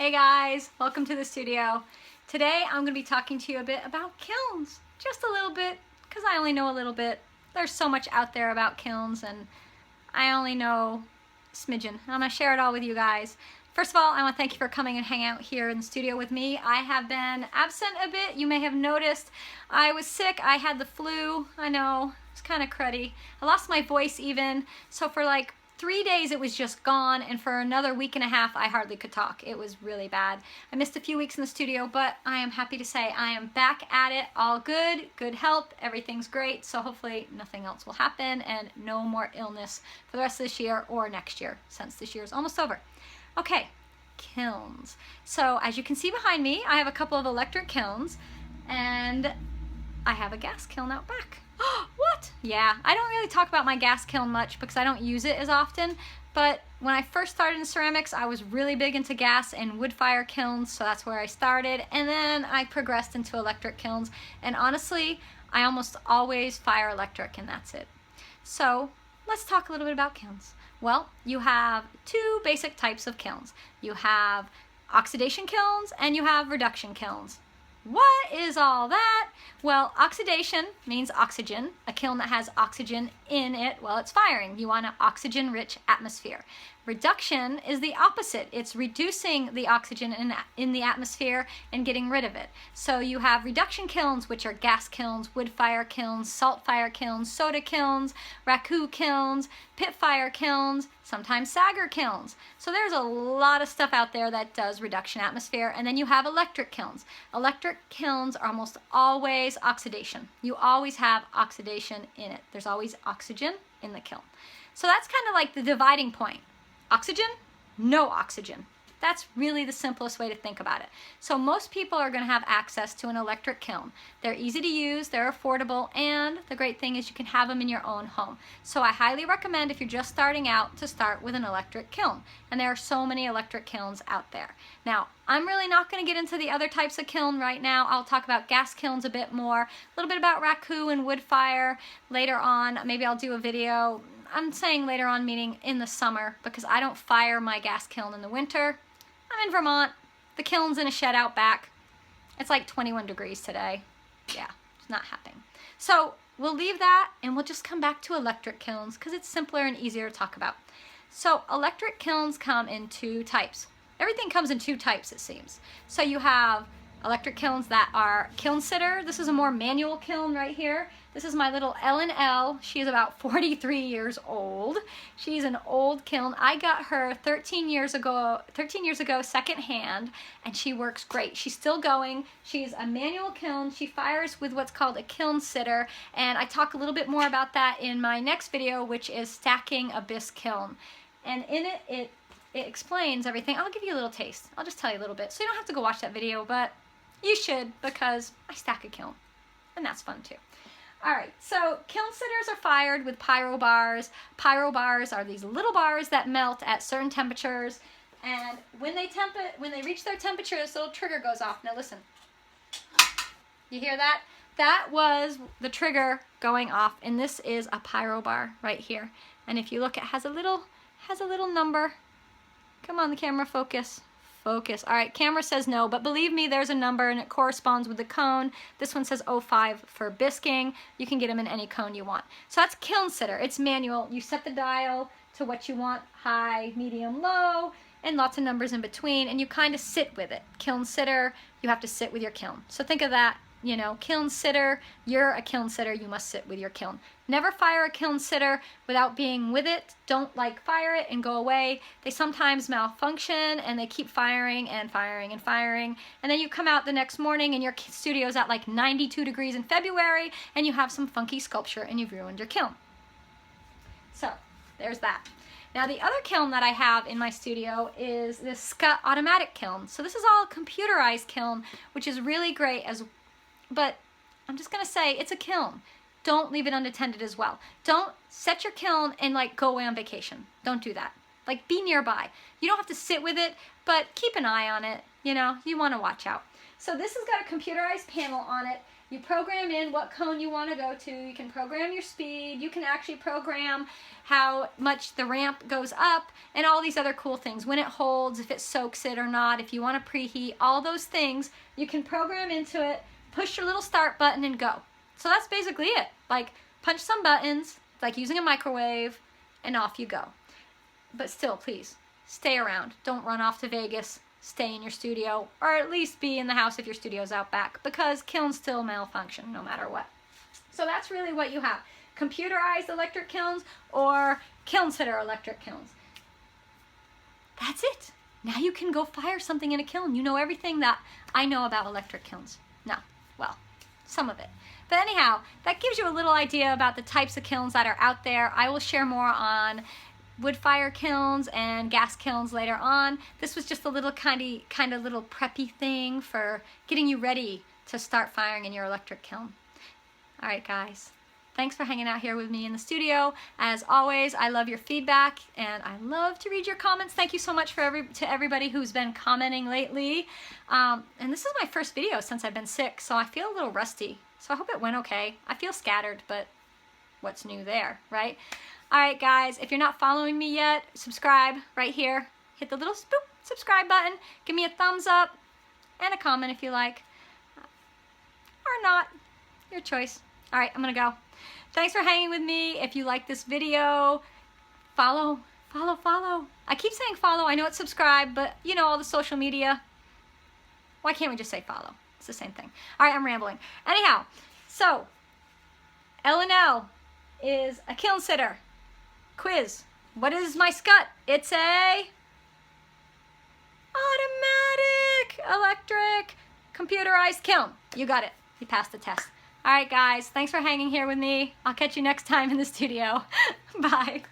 Hey guys, welcome to the studio. Today I'm going to be talking to you a bit about kilns. Just a little bit, because I only know a little bit. There's so much out there about kilns and I only know a smidgen. I'm going to share it all with you guys. First of all, I want to thank you for coming and hanging out here in the studio with me. I have been absent a bit. You may have noticed I was sick. I had the flu. I know, it's kind of cruddy. I lost my voice even. So for like 3 days it was just gone, and for another week and a half I hardly could talk. It was really bad. I missed a few weeks in the studio, but I am happy to say I am back at it. All good, good health, everything's great, so hopefully nothing else will happen and no more illness for the rest of this year or next year, since this year is almost over. Okay, kilns. So as you can see behind me, I have a couple of electric kilns and I have a gas kiln out back. What? Yeah, I don't really talk about my gas kiln much because I don't use it as often, but when I first started in ceramics, I was really big into gas and wood fire kilns, so that's where I started, and then I progressed into electric kilns, and honestly, I almost always fire electric, and that's it. So let's talk a little bit about kilns. Well, you have two basic types of kilns. You have oxidation kilns and you have reduction kilns. What is all that? Well, oxidation means oxygen. A kiln that has oxygen in it, well, it's firing. You want an oxygen-rich atmosphere. Reduction is the opposite. It's reducing the oxygen in the atmosphere and getting rid of it. So you have reduction kilns, which are gas kilns, wood fire kilns, salt fire kilns, soda kilns, raku kilns, pit fire kilns, sometimes Sager kilns. So there's a lot of stuff out there that does reduction atmosphere. And then you have electric kilns. Electric kilns are almost always oxidation. You always have oxidation in it. There's always oxygen in the kiln. So that's kind of like the dividing point. Oxygen, no oxygen. That's really the simplest way to think about it. So most people are going to have access to an electric kiln. They're easy to use, they're affordable, and the great thing is you can have them in your own home. So I highly recommend, if you're just starting out, to start with an electric kiln. And there are so many electric kilns out there. Now, I'm really not going to get into the other types of kiln right now. I'll talk about gas kilns a bit more, a little bit about raku and wood fire later on. Maybe I'll do a video. I'm saying later on, meaning in the summer, because I don't fire my gas kiln in the winter. I'm in Vermont. The kiln's in a shed out back. It's like 21 degrees today. Yeah, it's not happening. So we'll leave that and we'll just come back to electric kilns because it's simpler and easier to talk about. So electric kilns come in two types. Everything comes in two types, it seems. So you have electric kilns that are kiln sitter. This is a more manual kiln right here. This is my little L&L. She is about 43 years old. She's an old kiln. I got her 13 years ago secondhand, and she works great. She's still going. She's a manual kiln. She fires with what's called a kiln sitter, and I talk a little bit more about that in my next video, which is stacking a bisque kiln. And in it explains everything. I'll give you a little taste. I'll just tell you a little bit. So you don't have to go watch that video, but you should, because I stack a kiln, and that's fun too. All right, so kiln sitters are fired with pyro bars. Pyro bars are these little bars that melt at certain temperatures, and when they reach their temperature, this little trigger goes off. Now listen, you hear that? That was the trigger going off, and this is a pyro bar right here. And if you look, it has a little number. Come on, the camera, focus. Focus. All right, camera says no, but believe me, there's a number and it corresponds with the cone. This one says 05 for bisquing. You can get them in any cone you want. So that's kiln sitter. It's manual. You set the dial to what you want, high, medium, low, and lots of numbers in between, and you kind of sit with it. Kiln sitter, you have to sit with your kiln. So think of that, you know, kiln sitter, you're a kiln sitter, you must sit with your kiln. Never fire a kiln sitter without being with it. Don't fire it and go away. They sometimes malfunction and they keep firing and firing and firing. And then you come out the next morning and your studio's at like 92 degrees in February and you have some funky sculpture and you've ruined your kiln. So there's that. Now the other kiln that I have in my studio is this Scott automatic kiln. So this is all a computerized kiln, which is really great, but I'm just gonna say it's a kiln. Don't leave it unattended as well. Don't set your kiln and go away on vacation. Don't do that. Be nearby. You don't have to sit with it, but keep an eye on it. You know, you want to watch out. So this has got a computerized panel on it. You program in what cone you want to go to. You can program your speed. You can actually program how much the ramp goes up and all these other cool things. When it holds, if it soaks it or not, if you want to preheat, all those things you can program into it, push your little start button and go. So that's basically it. Like punch some buttons, like using a microwave, and off you go. But still, please, stay around. Don't run off to Vegas. Stay in your studio, or at least be in the house if your studio's out back, because kilns still malfunction no matter what. So that's really what you have. Computerized electric kilns or kiln sitter electric kilns. That's it. Now you can go fire something in a kiln. You know everything that I know about electric kilns. No, well, some of it. But anyhow, that gives you a little idea about the types of kilns that are out there. I will share more on wood fire kilns and gas kilns later on. This was just a little kind of little preppy thing for getting you ready to start firing in your electric kiln. All right, guys. Thanks for hanging out here with me in the studio. As always, I love your feedback and I love to read your comments. Thank you so much to everybody who's been commenting lately. And this is my first video since I've been sick, so I feel a little rusty. So I hope it went okay. I feel scattered, but what's new there, right? All right, guys, if you're not following me yet, subscribe right here. Hit the little boop, subscribe button. Give me a thumbs up and a comment if you like. Or not. Your choice. All right, I'm going to go. Thanks for hanging with me. If you like this video, follow. I keep saying follow. I know it's subscribe, but you know, all the social media. Why can't we just say follow? It's the same thing. All right, I'm rambling. Anyhow, so L&L is a kiln sitter. Quiz. What is my scut? It's a automatic, electric, computerized kiln. You got it. You passed the test. All right, guys. Thanks for hanging here with me. I'll catch you next time in the studio. Bye.